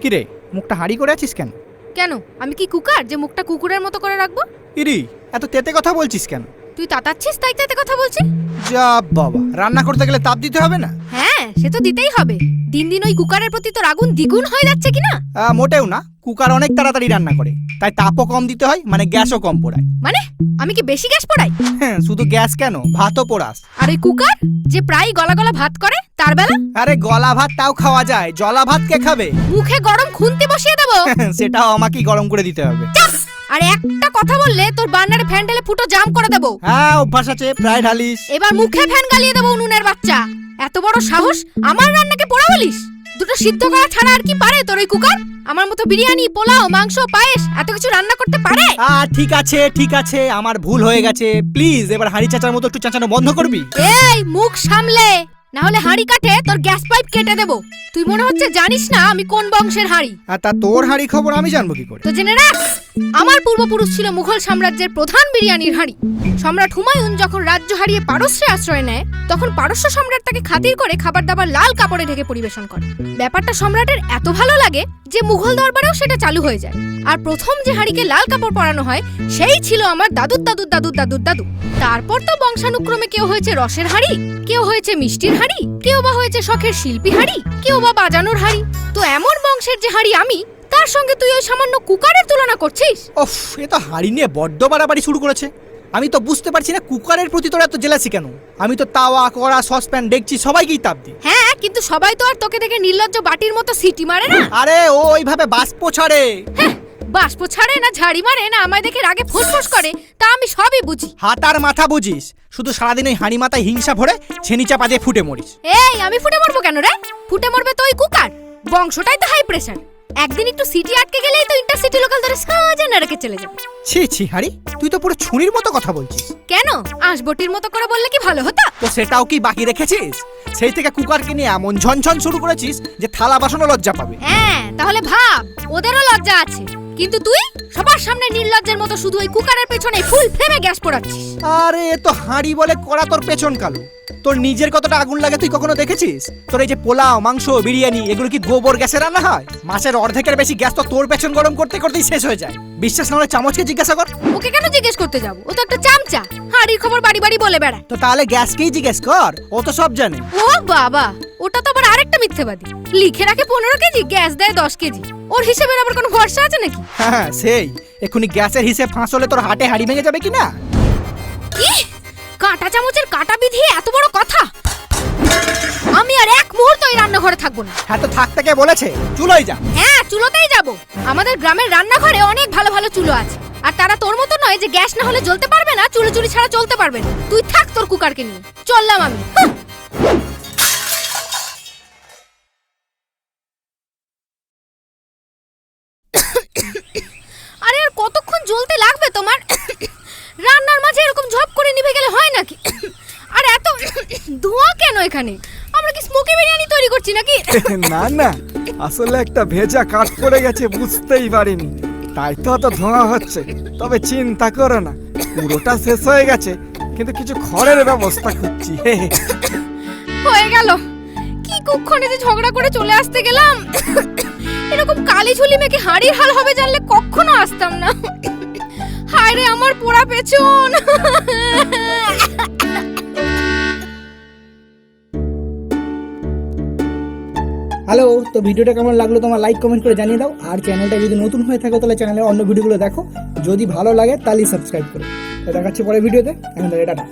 কিরে মুখটা হাঁড়ি করে আছিস কেন? কেন আমি কি কুকার যে মুখটা কুকুরের মতো করে রাখবো? ইরি এত তেতে কথা বলছিস কেন? তুই তাতাচ্ছিস তাই তেতে কথা বলছি? যা বাবা, রান্না করতে গেলে তাপ দিতে হবে না? হ্যাঁ সে তো দিতেই হবে। দিন দিন ওই কুকারের প্রতি তোর আগুন দ্বিগুণ হয়ে যাচ্ছে কিনা? মোটেও না, কুকার অনেক তাড়াতাড়ি রান্না করে, তাই তাপও কম দিতে হয়, মানে গ্যাসও কম পোড়ায়। মানে আমি কি বেশি গ্যাস পোড়াই? হ্যাঁ, শুধু গ্যাস কেন, ভাতও পোড়াস। আর ওই কুকার যে প্রায় গলা গলা ভাত করে তার বেলা? আরে গলা ভাত তাও খাওয়া যায়, জলা ভাত কে খাবে? মুখে গরম খুন্তি বসিয়ে দেবো। সেটাও আমাকেই গরম করে দিতে হবে। আর একটা কথা বললে তোর বার্নারে ফ্যান ঢেলে ফুটো জাম করে দেবো। হ্যাঁ অভ্যাস আছে, প্রায় ঢালিস। এবার মুখে ফ্যান গালিয়ে দেবো উনুনের বাচ্চা। এত বড় সাহস আমার রান্নাকে পোড়া বলিস? দুটো সিদ্ধ করা ছাড়া আর কি পারে তোর ওই কুকার? আমার মতো বিরিয়ানি, পোলাও, মাংস, পায়েস এত কিছু রান্না করতে পারে? ঠিক আছে ঠিক আছে, আমার ভুল হয়ে গেছে। প্লিজ এবার হাঁড়ি চাচার মতো একটু চাচানো বন্ধ করবি? এই মুখ সামলে, না হলে হাঁড়ি কাটে তোর গ্যাস পাইপ কেটে দেবো। তুই মনে হচ্ছে জানিস না আমি কোন বংশের হাঁড়ি। তা তোর হাঁড়ি খবর আমি জানবো কি করে? তো জেনে রাখ, আমার পূর্বপুরুষ ছিল মুঘল সাম্রাজ্যের প্রধান বিরিয়ানির হাঁড়ি। সম্রাট হুমায়ুন যখন রাজ্য হারিয়ে পারস্যে আশ্রয় নেয়, তখন পারস্য সম্রাট তাকে খাতির করে খাবার দাবার লাল কাপড়ে ঢেকে পরিবেশন করে। ব্যাপারটা সম্রাটের এত ভালো লাগে যে মুঘল দরবারেও সেটা চালু হয়ে যায়। আর প্রথম যে হাঁড়িকে লাল কাপড় পরানো হয় সেই ছিল আমার দাদুর দাদুর দাদুর দাদুর দাদু। তারপর তো বংশানুক্রমে কেউ হয়েছে রসের হাঁড়ি, কেউ হয়েছে মিষ্টির হাঁড়ি, কেউ বা হয়েছে শখের শিল্পী হাঁড়ি, কেউ বা বাজানোর হাঁড়ি। তো এমন বংশের যে হাঁড়ি আমি, তার সঙ্গে তুই ওই সামান্য কুকারের তুলনা করছিস? ওফ, এ তো হাঁড়ি নিয়ে বড্ড বাড়াবাড়ি শুরু করেছে। আমি তো বুঝতে পারছি না কুকারের প্রতি তোর এত জেলাসি কেন? আমি তো তাওয়া, কড়া, সসপ্যান, ডেকচি সবাইকেই তাপ দিই। হ্যাঁ, কিন্তু সবাই তো আর তোকে দেখে নির্লজ্জ বাটির মতো সিটি মারে না। আরে ও ওইভাবে বাষ্প ছাড়ে। হ্যাঁ, বাষ্প ছাড়ে না ঝাড়ি মারে না আমায় দেখে রাগে ফুসফুস করে, তা আমি সবই বুঝি। হাত আর মাথা বুঝিস, শুধু সারাদিন ওই হাঁড়ি মাথায় হিংসা ভরে ছেনি চাপা দিয়ে ফুটে মরিস। এই আমি ফুটে মরবো কেন রে? ফুটে মরবে তো ওই কুকার, বংশটাই তো হাই প্রেসার। একদিন একটু সিটি আটকে গেলেই তো ইন্টারসিটি লোকাল ধরে সাজা না রেখে চলে যাবে। ছি ছি হাঁড়ি, তুই তো পুরো ছুরির মতো কথা বলছিস। কেন, আঁশবটির মতো করে বললে কি ভালো হতো? তো সেটাও কি বাকি রেখেছিস? সেই থেকে কুকারকে নিয়ে এমন ঝনঝন শুরু করেছিস যে থালা বাসনও লজ্জা পাবে। হ্যাঁ, তাহলে ভাব ওদেরও লজ্জা আছে, কিন্তু তুই সবার সামনে নির্লজ্জের মতো শুধু ওই কুকারের পেছনে ফুল ফ্লেমে গ্যাস পোড়াচ্ছিস। আরে এ তো হাঁড়ি বলে কড়া, তোর পেছন কালো। তোর নিজের কতটা আগুন লাগে তুই কখনো দেখেছিস? তোর এই যে পোলাও, মাংস, বিরিয়ানি এগুলো কি গোবর গ্যাসে রান্না হয়? মাছের অর্ধেকের বেশি গ্যাস তো তোর পেছন গরম করতে করতেই শেষ হয়ে যায়। বিশ্বাস না হলে চামচকে জিজ্ঞাসা কর। ওকে কেন জিজ্ঞেস করতে যাব? ও তো একটা চামচা, হাঁড়ির খবর বাড়ি বাড়ি বলে বেড়ায়। তো তাহলে গ্যাসকেই জিজ্ঞেস কর, ও তো সব জানে। ও বাবা, ওটা তো আবার আরেকটা মিথ্যেবাদী। লিখে রাখে 15 কেজি, গ্যাস দেয় 10 কেজি। ওর হিসেবের আবার কোনো ভরসা আছে নাকি? হ্যাঁ সেই, এখুনি গ্যাসের হিসেব ফাঁস হলে তোর হাটে হাঁড়ি ভেঙে যাবে কিনা? কি কাঁটা চামচের কাঁটা বিধিয়ে এত বড় কথা? আমি আর এক মুহূর্ত এই রান্নাঘরে থাকবো না। হ্যাঁ তো থাকতে কে বলেছে? চুলোই যা। হ্যাঁ, চুলোতেই যাব। আমাদের গ্রামের রান্নাঘরে অনেক ভালো ভালো চুলো আছে, আর তারা তোর মতো নয় যে গ্যাস না হলে জ্বলতে পারবে না, চুলো চুরি ছাড়া চলতে পারবে না। তুই থাক তোর কুকারকে নিয়ে, চললাম আমি। আরে আর কতক্ষণ জ্বলতে লাগবে তোমার? রান্নার মাঝে এরকম ঝপ করে নিভে গেলে হয় নাকি? আর এত ধোঁয়া কেন এখানে? আমরা কি স্মোকি বিরিয়ানি তৈরি করছি নাকি? না না, আসলে একটা ভেজা কাঠ পড়ে গেছে, বুঝতেই পারিনি, তাই তো অত ধোঁয়া হচ্ছে। তবে চিন্তা করো না, পুরোটা শেষ হয়ে গেছে, কিন্তু কিছু খড়ের ব্যবস্থা করছি। হয়ে গেল। কি কুক্ষণে যে ঝগড়া করে চলে আসতে গেলাম। এরকম কালি ঝুলি মেখে হাড়ির হাল হবে জানলে কখনো আসতাম না। হায় রে আমার পোড়া পেছন। হ্যালো, তো ভিডিওটা কেমন লাগলো তোমার লাইক কমেন্ট করে জানিয়ে দাও। আর চ্যানেলটা যদি নতুন হয়ে থাকে তাহলে চ্যানেলের অন্য ভিডিওগুলো দেখো, যদি ভালো লাগে তাহলে সাবস্ক্রাইব করো। দেখাচ্ছি পরের ভিডিওতে, এখন টাটা।